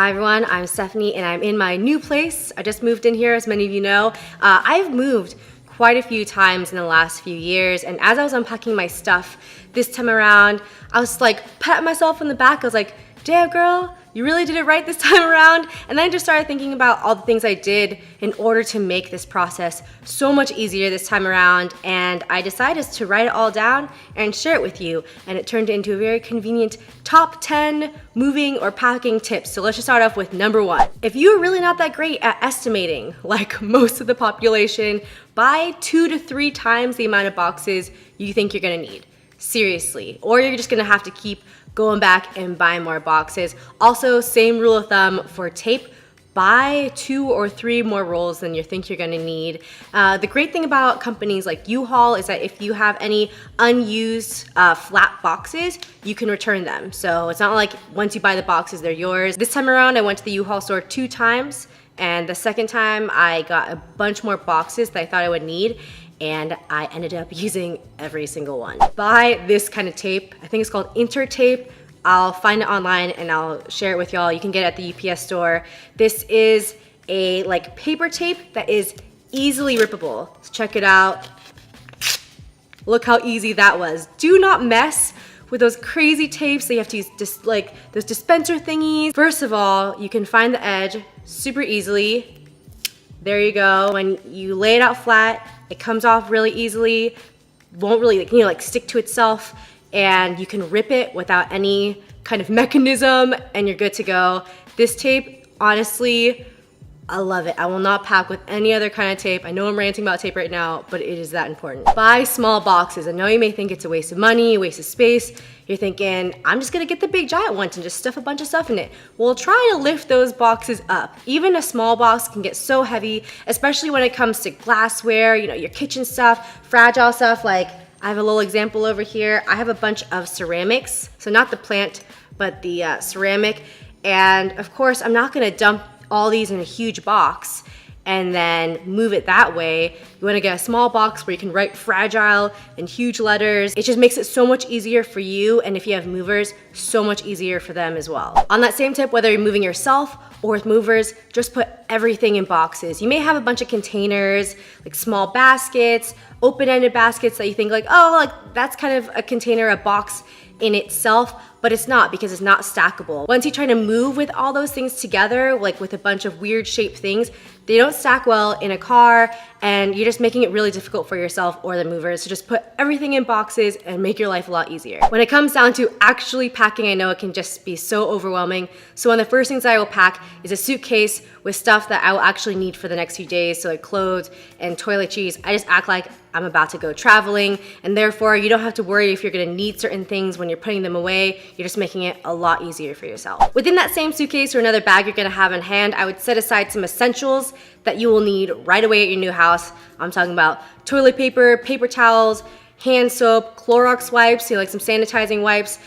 Hi everyone, I'm Stephanie and I'm in my new place. I just moved in here, as many of you know. I've moved quite a few times in the last few years, and as I was unpacking my stuff this time around, I was like patting myself on the back. I was like, damn girl, you really did it right this time around. And then I just started thinking about all the things I did in order to make this process so much easier this time around, and I decided to write it all down and share it with you, and it turned into a very convenient top 10 moving or packing tips. So let's just start off with number 1. If you're really not that great at estimating, like most of the population, buy 2 to 3 times the amount of boxes you think you're gonna need. Seriously. Or you're just gonna have to keep going back and buying more boxes. Also, same rule of thumb for tape. Buy 2 or 3 more rolls than you think you're gonna need. The great thing about companies like U-Haul is that if you have any unused flat boxes, you can return them. So it's not like once you buy the boxes, they're yours. This time around, I went to the U-Haul store 2 times, and the second time I got a bunch more boxes that I thought I would need, and I ended up using every single one. Buy this kind of tape. I think it's called Intertape. I'll find it online and I'll share it with y'all. You can get it at the UPS store. This is a like paper tape that is easily rippable. So check it out. Look how easy that was. Do not mess with those crazy tapes that you have to use, just like those dispenser thingies. First of all, you can find the edge super easily. There you go. When you lay it out flat, it comes off really easily. Won't really like stick to itself, and you can rip it without any kind of mechanism, and you're good to go. This tape, honestly, I love it. I will not pack with any other kind of tape. I know I'm ranting about tape right now, but it is that important. Buy small boxes. I know you may think it's a waste of money, a waste of space. You're thinking, I'm just gonna get the big giant ones and just stuff a bunch of stuff in it. Well, try to lift those boxes up. Even a small box can get so heavy, especially when it comes to glassware, you know, your kitchen stuff, fragile stuff. Like, I have a little example over here. I have a bunch of ceramics, so not the plant, but the ceramic. And of course, I'm not gonna dump all these in a huge box and then move it that way. You wanna get a small box where you can write fragile and huge letters. It just makes it so much easier for you, and if you have movers, so much easier for them as well. On that same tip, whether you're moving yourself or with movers, just put everything in boxes. You may have a bunch of containers, like small baskets, open-ended baskets that you think like, oh, like that's kind of a container, a box in itself, but it's not, because it's not stackable. Once you try to move with all those things together, like with a bunch of weird shaped things, they don't stack well in a car, and you're just making it really difficult for yourself or the movers. So just put everything in boxes and make your life a lot easier. When it comes down to actually packing, I know it can just be so overwhelming. So one of the first things I will pack is a suitcase with stuff that I will actually need for the next few days. So like clothes and toiletries. I just act like I'm about to go traveling, and therefore you don't have to worry if you're gonna need certain things when you're putting them away. You're just making it a lot easier for yourself. Within that same suitcase or another bag you're gonna have in hand, I would set aside some essentials that you will need right away at your new house. I'm talking about toilet paper, paper towels, hand soap, Clorox wipes, like some sanitizing wipes.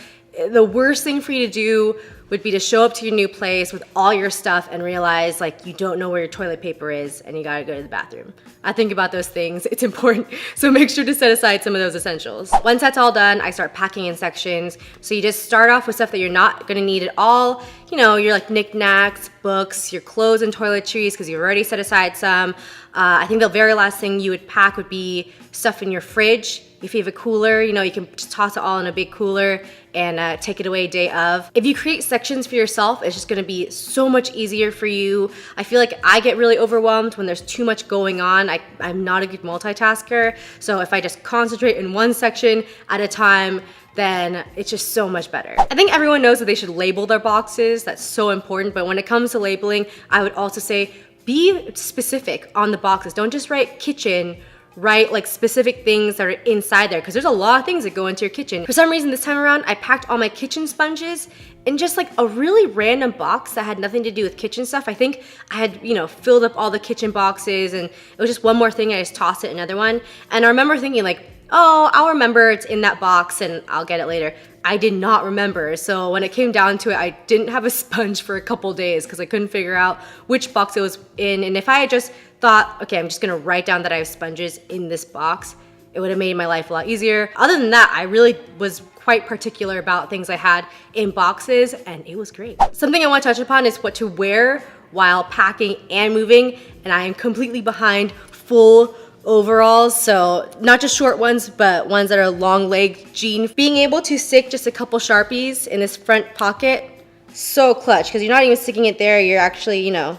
The worst thing for you to do would be to show up to your new place with all your stuff and realize like you don't know where your toilet paper is and you gotta go to the bathroom. I think about those things, it's important, so make sure to set aside some of those essentials. Once that's all done, I start packing in sections. So you just start off with stuff that you're not gonna need at all. You know, your like knickknacks, books, your clothes and toiletries, because you've already set aside some. I think the very last thing you would pack would be stuff in your fridge. If you have a cooler, you know, you can just toss it all in a big cooler and take it away day of. If you create sections for yourself, it's just gonna be so much easier for you. I feel like I get really overwhelmed when there's too much going on. I'm not a good multitasker, so if I just concentrate in one section at a time, then it's just so much better. I think everyone knows that they should label their boxes. That's so important, but when it comes to labeling, I would also say be specific on the boxes. Don't just write kitchen, write like specific things that are inside there, because there's a lot of things that go into your kitchen. For some reason this time around, I packed all my kitchen sponges in just like a really random box that had nothing to do with kitchen stuff. I think I had, you know, filled up all the kitchen boxes, and it was just one more thing. I just tossed it in another one. And I remember thinking like, oh, I'll remember it's in that box and I'll get it later. I did not remember. So when it came down to it, I didn't have a sponge for a couple days because I couldn't figure out which box it was in. And if I had just thought, okay, I'm just gonna write down that I have sponges in this box, it would have made my life a lot easier. Other than that, I really was quite particular about things I had in boxes, and it was great. Something I want to touch upon is what to wear while packing and moving, and I am completely behind full overalls, so not just short ones, but ones that are long leg jean. Being able to stick just a couple Sharpies in this front pocket, so clutch, because you're not even sticking it there, you're actually, you know,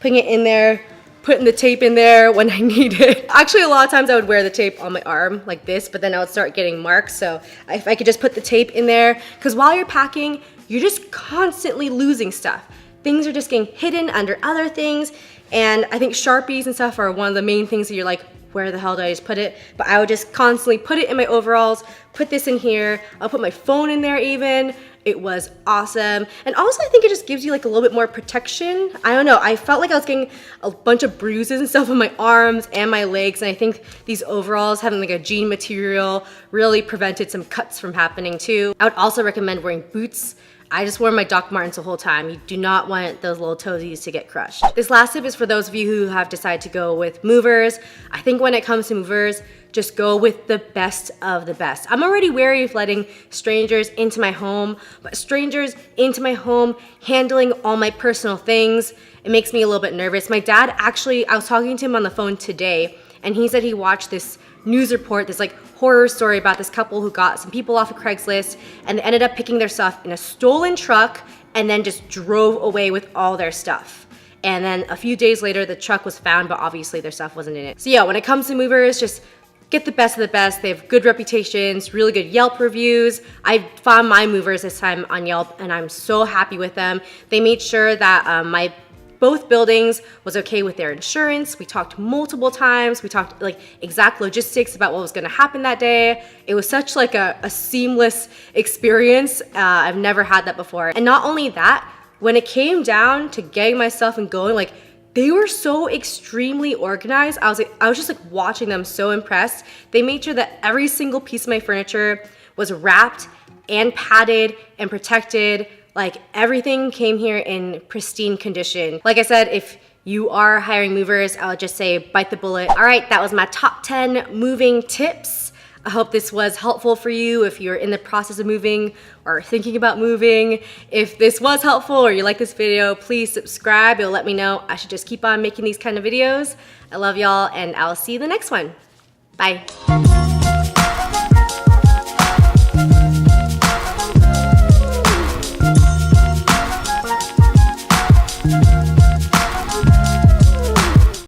putting it in there, putting the tape in there when I need it. Actually, a lot of times I would wear the tape on my arm like this, but then I would start getting marks. So if I could just put the tape in there, because while you're packing, you're just constantly losing stuff. Things are just getting hidden under other things. And I think Sharpies and stuff are one of the main things that you're like, where the hell did I just put it? But I would just constantly put it in my overalls, put this in here. I'll put my phone in there even. It was awesome. And also I think it just gives you like a little bit more protection. I don't know, I felt like I was getting a bunch of bruises and stuff on my arms and my legs. And I think these overalls having like a jean material really prevented some cuts from happening too. I would also recommend wearing boots. I just wore my Doc Martens the whole time. You do not want those little toesies to get crushed. This last tip is for those of you who have decided to go with movers. I think when it comes to movers, just go with the best of the best. I'm already wary of letting strangers into my home, but strangers into my home handling all my personal things, it makes me a little bit nervous. My dad actually, I was talking to him on the phone today, and he said he watched this news report, this like horror story about this couple who got some people off of Craigslist and they ended up picking their stuff in a stolen truck and then just drove away with all their stuff. And then a few days later, the truck was found, but obviously their stuff wasn't in it. So yeah, when it comes to movers, just get the best of the best. They have good reputations, really good Yelp reviews. I found my movers this time on Yelp and I'm so happy with them. They made sure that both buildings was okay with their insurance. We talked multiple times. We talked like exact logistics about what was gonna happen that day. It was such like a seamless experience. I've never had that before. And not only that, when it came down to getting my stuff and going, like they were so extremely organized. I was just like watching them, so impressed. They made sure that every single piece of my furniture was wrapped and padded and protected. Like everything came here in pristine condition. Like I said, if you are hiring movers, I would just say bite the bullet. All right, that was my top 10 moving tips. I hope this was helpful for you if you're in the process of moving or thinking about moving. If this was helpful or you like this video, please subscribe. It'll let me know I should just keep on making these kind of videos. I love y'all and I'll see you in the next one. Bye.